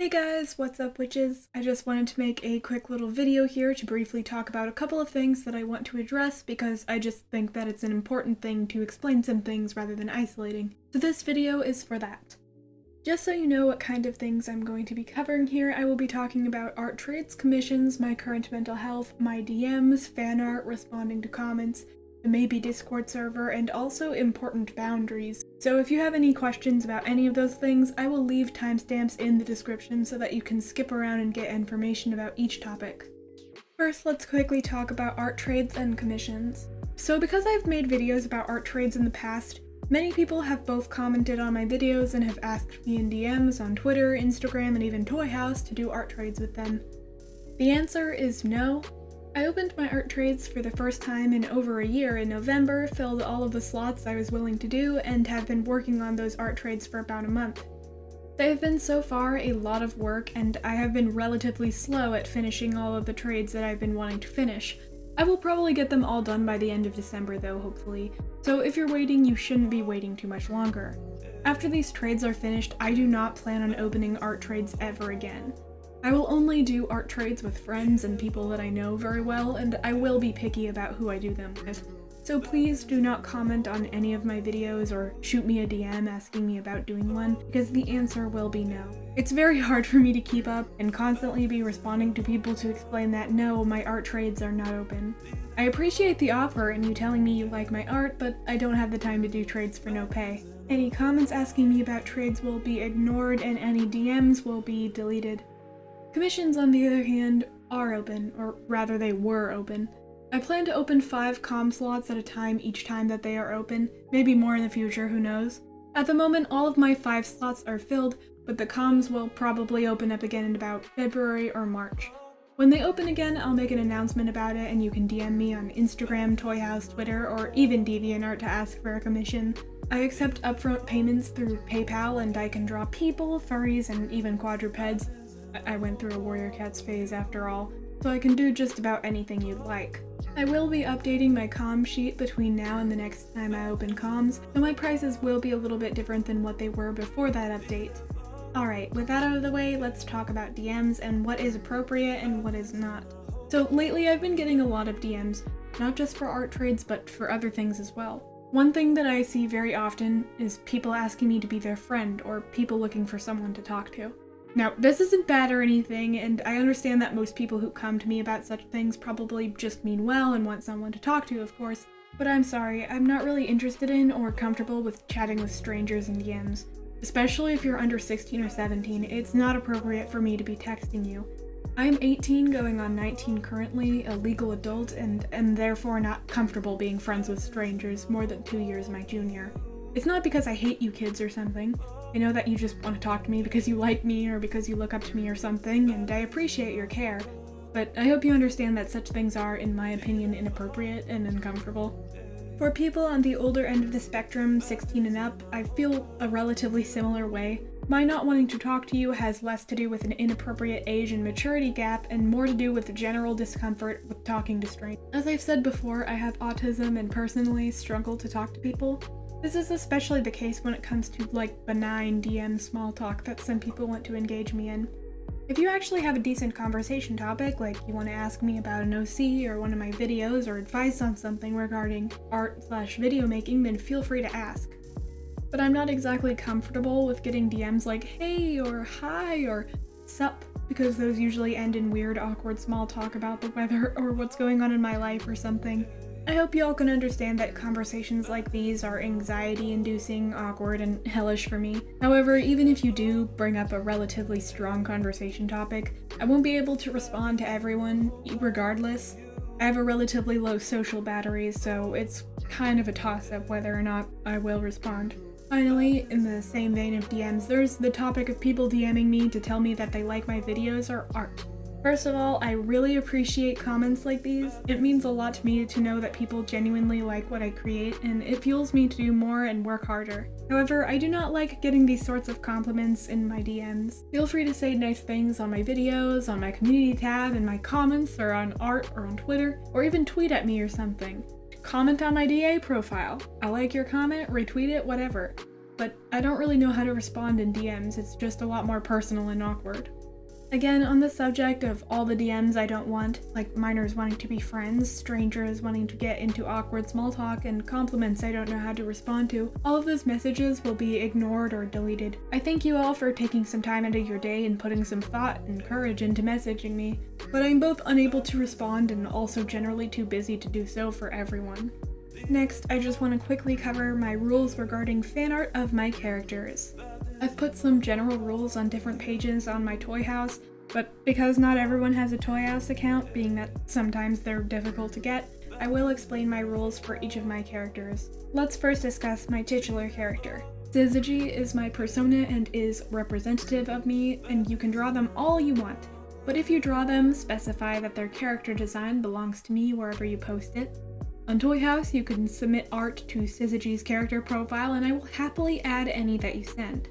Hey guys, what's up witches? I just wanted to make a quick little video here to briefly talk about a couple of things that I want to address because I just think that it's an important thing to explain some things rather than isolating. So this video is for that. Just so you know what kind of things I'm going to be covering here, I will be talking about art trades, commissions, my current mental health, my DMs, fan art, responding to comments, the maybe Discord server, and also important boundaries. So if you have any questions about any of those things, I will leave timestamps in the description so that you can skip around and get information about each topic. First, let's quickly talk about art trades and commissions. So because I've made videos about art trades in the past, many people have both commented on my videos and have asked me in DMs on Twitter, Instagram, and even Toy House to do art trades with them. The answer is no. I opened my art trades for the first time in over a year in November, filled all of the slots I was willing to do, and have been working on those art trades for about a month. They have been so far a lot of work, and I have been relatively slow at finishing all of the trades that I've been wanting to finish. I will probably get them all done by the end of December though, hopefully, so if you're waiting, you shouldn't be waiting too much longer. After these trades are finished, I do not plan on opening art trades ever again. I will only do art trades with friends and people that I know very well, and I will be picky about who I do them with. So please do not comment on any of my videos or shoot me a DM asking me about doing one, because the answer will be no. It's very hard for me to keep up and constantly be responding to people to explain that no, my art trades are not open. I appreciate the offer and you telling me you like my art, but I don't have the time to do trades for no pay. Any comments asking me about trades will be ignored and any DMs will be deleted. Commissions, on the other hand, are open, or rather they were open. I plan to open 5 comm slots at a time each time that they are open, maybe more in the future, who knows. At the moment, all of my 5 slots are filled, but the comms will probably open up again in about February or March. When they open again, I'll make an announcement about it and you can DM me on Instagram, Toy House, Twitter, or even DeviantArt to ask for a commission. I accept upfront payments through PayPal and I can draw people, furries, and even quadrupeds. I went through a warrior cats phase after all, so I can do just about anything you'd like. I will be updating my comm sheet between now and the next time I open comms, so my prices will be a little bit different than what they were before that update. Alright, with that out of the way, let's talk about DMs and what is appropriate and what is not. So lately I've been getting a lot of DMs, not just for art trades but for other things as well. One thing that I see very often is people asking me to be their friend or people looking for someone to talk to. Now, this isn't bad or anything, and I understand that most people who come to me about such things probably just mean well and want someone to talk to, of course, but I'm sorry, I'm not really interested in or comfortable with chatting with strangers in DMs. Especially if you're under 16 or 17, it's not appropriate for me to be texting you. I'm 18 going on 19 currently, a legal adult, and am therefore not comfortable being friends with strangers more than 2 years my junior. It's not because I hate you kids or something. I know that you just want to talk to me because you like me or because you look up to me or something, and I appreciate your care, but I hope you understand that such things are, in my opinion, inappropriate and uncomfortable. For people on the older end of the spectrum, 16 and up, I feel a relatively similar way. My not wanting to talk to you has less to do with an inappropriate age and maturity gap and more to do with general discomfort with talking to strangers. As I've said before, I have autism and personally struggle to talk to people. This is especially the case when it comes to like benign DM small talk that some people want to engage me in. If you actually have a decent conversation topic, like you want to ask me about an OC or one of my videos or advice on something regarding art/video making, then feel free to ask. But I'm not exactly comfortable with getting DMs like hey or hi or sup, because those usually end in weird, awkward small talk about the weather or what's going on in my life or something. I hope y'all can understand that conversations like these are anxiety-inducing, awkward, and hellish for me. However, even if you do bring up a relatively strong conversation topic, I won't be able to respond to everyone, regardless. I have a relatively low social battery, so it's kind of a toss-up whether or not I will respond. Finally, in the same vein of DMs, there's the topic of people DMing me to tell me that they like my videos or art. First of all, I really appreciate comments like these. It means a lot to me to know that people genuinely like what I create, and it fuels me to do more and work harder. However, I do not like getting these sorts of compliments in my DMs. Feel free to say nice things on my videos, on my community tab, in my comments, or on art, or on Twitter, or even tweet at me or something. Comment on my DA profile. I like your comment, retweet it, whatever. but I don't really know how to respond in DMs. It's just a lot more personal and awkward. Again, on the subject of all the DMs I don't want, like minors wanting to be friends, strangers wanting to get into awkward small talk, and compliments I don't know how to respond to, all of those messages will be ignored or deleted. I thank you all for taking some time out of your day and putting some thought and courage into messaging me, but I'm both unable to respond and also generally too busy to do so for everyone. Next, I just want to quickly cover my rules regarding fan art of my characters. I've put some general rules on different pages on my Toy House, but because not everyone has a Toy House account, being that sometimes they're difficult to get, I will explain my rules for each of my characters. Let's first discuss my titular character. Syzygy is my persona and is representative of me, and you can draw them all you want. But if you draw them, specify that their character design belongs to me wherever you post it. On Toy House, you can submit art to Syzygy's character profile, and I will happily add any that you send.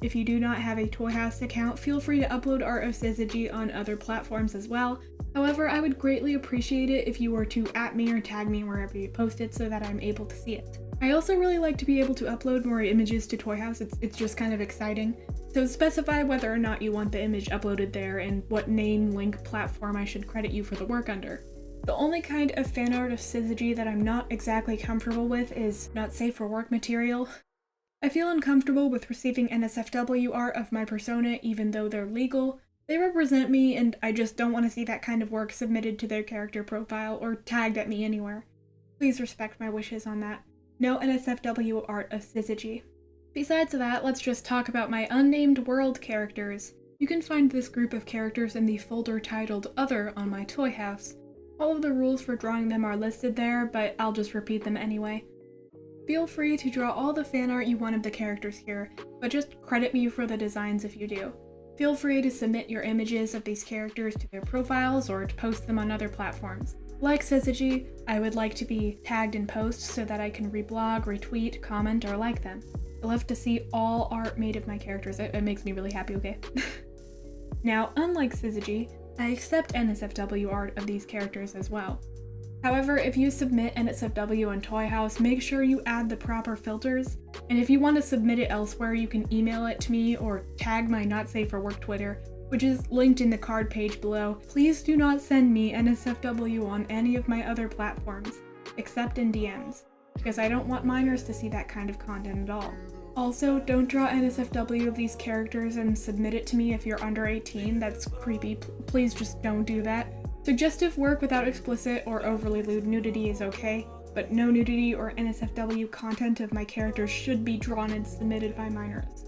If you do not have a Toy House account, feel free to upload art of Syzygy on other platforms as well. However, I would greatly appreciate it if you were to @ me or tag me wherever you post it so that I'm able to see it. I also really like to be able to upload more images to Toy House. It's just kind of exciting. So specify whether or not you want the image uploaded there and what name, link, platform I should credit you for the work under. The only kind of fan art of Syzygy that I'm not exactly comfortable with is not safe for work material. I feel uncomfortable with receiving NSFW art of my persona even though they're legal. They represent me and I just don't want to see that kind of work submitted to their character profile or tagged at me anywhere. Please respect my wishes on that. No NSFW art of Syzygy. Besides that, let's just talk about my unnamed world characters. You can find this group of characters in the folder titled Other on my Toy House. All of the rules for drawing them are listed there, but I'll just repeat them anyway. Feel free to draw all the fan art you want of the characters here, but just credit me for the designs if you do. Feel free to submit your images of these characters to their profiles or to post them on other platforms. Like Syzygy, I would like to be tagged in posts so that I can reblog, retweet, comment, or like them. I love to see all art made of my characters. It makes me really happy, okay? Now, unlike Syzygy, I accept NSFW art of these characters as well. However, if you submit NSFW on Toy House, make sure you add the proper filters, and if you want to submit it elsewhere, you can email it to me or tag my Not Safe for Work Twitter, which is linked in the card page below. Please do not send me NSFW on any of my other platforms, except in DMs, because I don't want minors to see that kind of content at all. Also, don't draw NSFW of these characters and submit it to me if you're under 18, that's creepy. Please just don't do that. Suggestive work without explicit or overly lewd nudity is okay, but no nudity or NSFW content of my characters should be drawn and submitted by minors.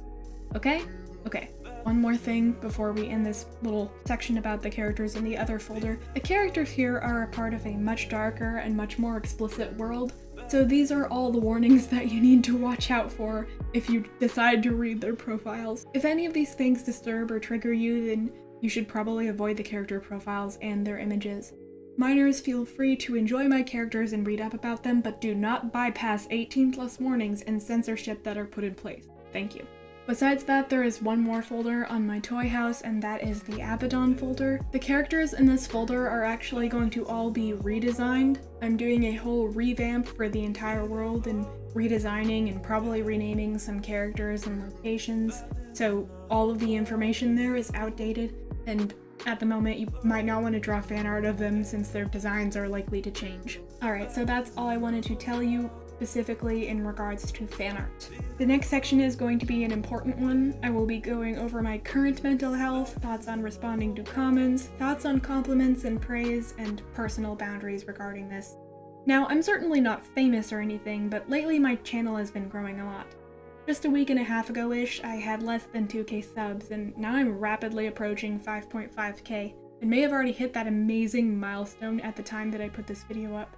Okay? Okay. One more thing before we end this little section about the characters in the other folder. The characters here are a part of a much darker and much more explicit world, so these are all the warnings that you need to watch out for if you decide to read their profiles. If any of these things disturb or trigger you, then you should probably avoid the character profiles and their images. Minors, feel free to enjoy my characters and read up about them, but do not bypass 18+ warnings and censorship that are put in place. Thank you. Besides that, there is one more folder on my Toy House, and that is the Abaddon folder. The characters in this folder are actually going to all be redesigned. I'm doing a whole revamp for the entire world and redesigning and probably renaming some characters and locations, so all of the information there is outdated, and at the moment you might not want to draw fan art of them since their designs are likely to change. Alright, so that's all I wanted to tell you specifically in regards to fan art. The next section is going to be an important one. I will be going over my current mental health, thoughts on responding to comments, thoughts on compliments and praise, and personal boundaries regarding this. Now, I'm certainly not famous or anything, but lately my channel has been growing a lot. Just a week and a half ago-ish, I had less than 2k subs, and now I'm rapidly approaching 5.5k, and may have already hit that amazing milestone at the time that I put this video up.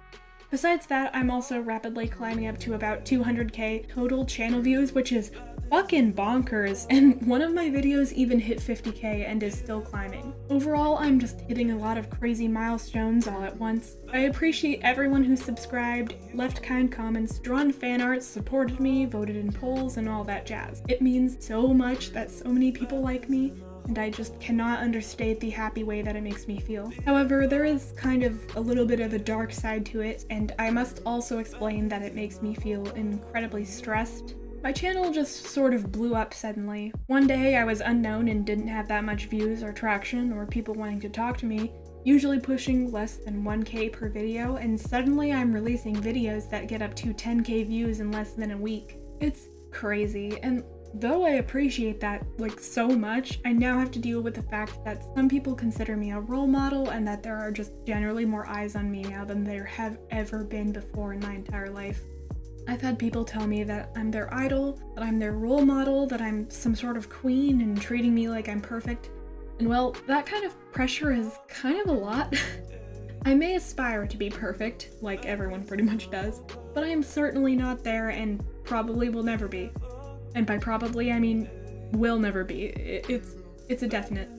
Besides that, I'm also rapidly climbing up to about 200k total channel views, which is fucking bonkers, and one of my videos even hit 50k and is still climbing. Overall, I'm just hitting a lot of crazy milestones all at once. I appreciate everyone who subscribed, left kind comments, drawn fan art, supported me, voted in polls, and all that jazz. It means so much that so many people like me, and I just cannot understate the happy way that it makes me feel. However, there is kind of a little bit of a dark side to it, and I must also explain that it makes me feel incredibly stressed My channel just sort of blew up suddenly. One day I was unknown and didn't have that much views or traction or people wanting to talk to me, usually pushing less than 1K per video, and suddenly I'm releasing videos that get up to 10K views in less than a week. It's crazy, and though I appreciate that so much, I now have to deal with the fact that some people consider me a role model and that there are just generally more eyes on me now than there have ever been before in my entire life. I've had people tell me that I'm their idol, that I'm their role model, that I'm some sort of queen and treating me like I'm perfect. And well, that kind of pressure is kind of a lot. I may aspire to be perfect, like everyone pretty much does, but I am certainly not there and probably will never be. And by probably, I mean will never be. It's a definite.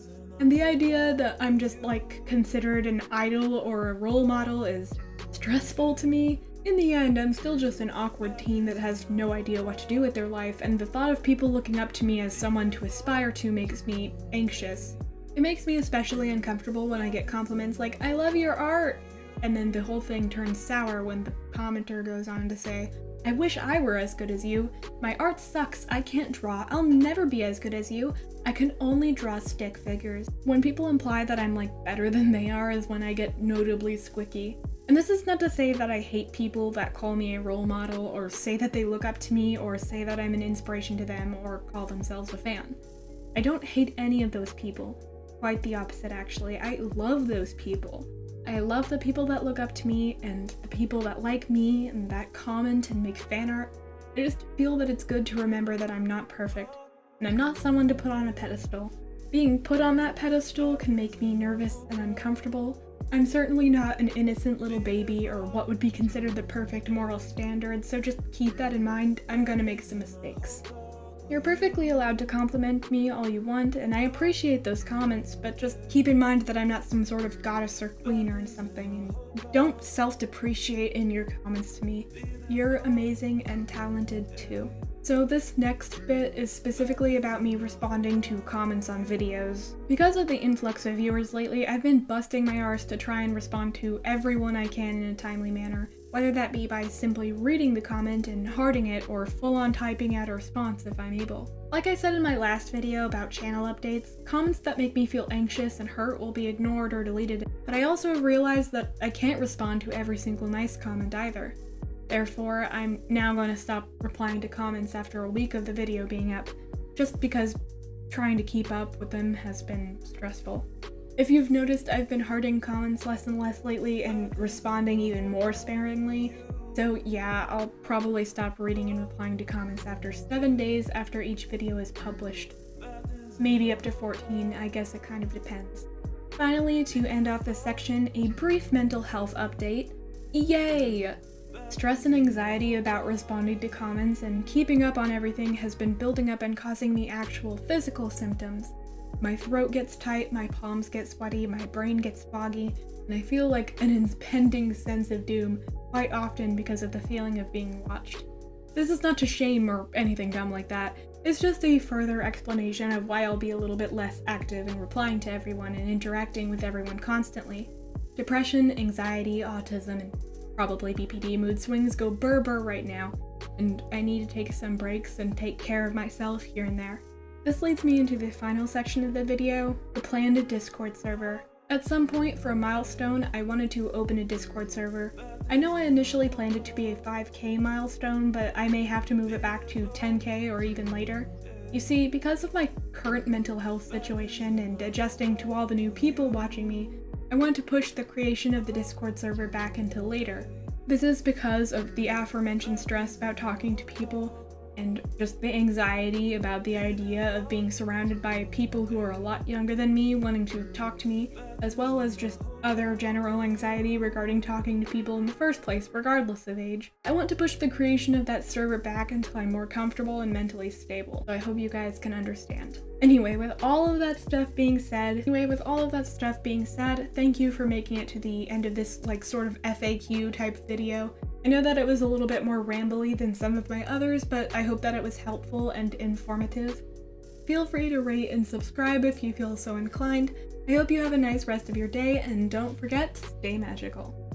And the idea that I'm just considered an idol or a role model is stressful to me. In the end, I'm still just an awkward teen that has no idea what to do with their life, and the thought of people looking up to me as someone to aspire to makes me anxious. It makes me especially uncomfortable when I get compliments like, "I love your art," and then the whole thing turns sour when the commenter goes on to say, "I wish I were as good as you. My art sucks, I can't draw, I'll never be as good as you. I can only draw stick figures." When people imply that I'm better than they are is when I get notably squicky. And this is not to say that I hate people that call me a role model, or say that they look up to me, or say that I'm an inspiration to them, or call themselves a fan. I don't hate any of those people. Quite the opposite, actually. I love those people. I love the people that look up to me, and the people that like me, and that comment and make fan art. I just feel that it's good to remember that I'm not perfect, and I'm not someone to put on a pedestal. Being put on that pedestal can make me nervous and uncomfortable. I'm certainly not an innocent little baby or what would be considered the perfect moral standard, so just keep that in mind. I'm gonna make some mistakes. You're perfectly allowed to compliment me all you want, and I appreciate those comments, but just keep in mind that I'm not some sort of goddess or queen or something, and don't self-depreciate in your comments to me. You're amazing and talented too. So this next bit is specifically about me responding to comments on videos. Because of the influx of viewers lately, I've been busting my arse to try and respond to everyone I can in a timely manner, whether that be by simply reading the comment and hearting it, or full-on typing out a response if I'm able. Like I said in my last video about channel updates, comments that make me feel anxious and hurt will be ignored or deleted, but I also have realized that I can't respond to every single nice comment either. Therefore, I'm now going to stop replying to comments after a week of the video being up, just because trying to keep up with them has been stressful. If you've noticed, I've been hearting comments less and less lately and responding even more sparingly, so yeah, I'll probably stop reading and replying to comments after 7 days after each video is published. Maybe up to 14, I guess it kind of depends. Finally, to end off this section, a brief mental health update. Yay! Stress and anxiety about responding to comments and keeping up on everything has been building up and causing me actual physical symptoms. My throat gets tight, my palms get sweaty, my brain gets foggy, and I feel like an impending sense of doom quite often because of the feeling of being watched. This is not to shame or anything dumb like that, it's just a further explanation of why I'll be a little bit less active in replying to everyone and interacting with everyone constantly. Depression, anxiety, autism, and probably BPD mood swings go burr right now, and I need to take some breaks and take care of myself here and there. This leads me into the final section of the video, the planned Discord server. At some point for a milestone, I wanted to open a Discord server. I know I initially planned it to be a 5K milestone, but I may have to move it back to 10K or even later. You see, because of my current mental health situation and adjusting to all the new people watching me, I want to push the creation of the Discord server back until later. This is because of the aforementioned stress about talking to people, and just the anxiety about the idea of being surrounded by people who are a lot younger than me wanting to talk to me, as well as just other general anxiety regarding talking to people in the first place, regardless of age. I want to push the creation of that server back until I'm more comfortable and mentally stable, so I hope you guys can understand. Anyway, with all of that stuff being said, thank you for making it to the end of this sort of FAQ type video. I know that it was a little bit more rambly than some of my others, but I hope that it was helpful and informative. Feel free to rate and subscribe if you feel so inclined. I hope you have a nice rest of your day, and don't forget to stay magical.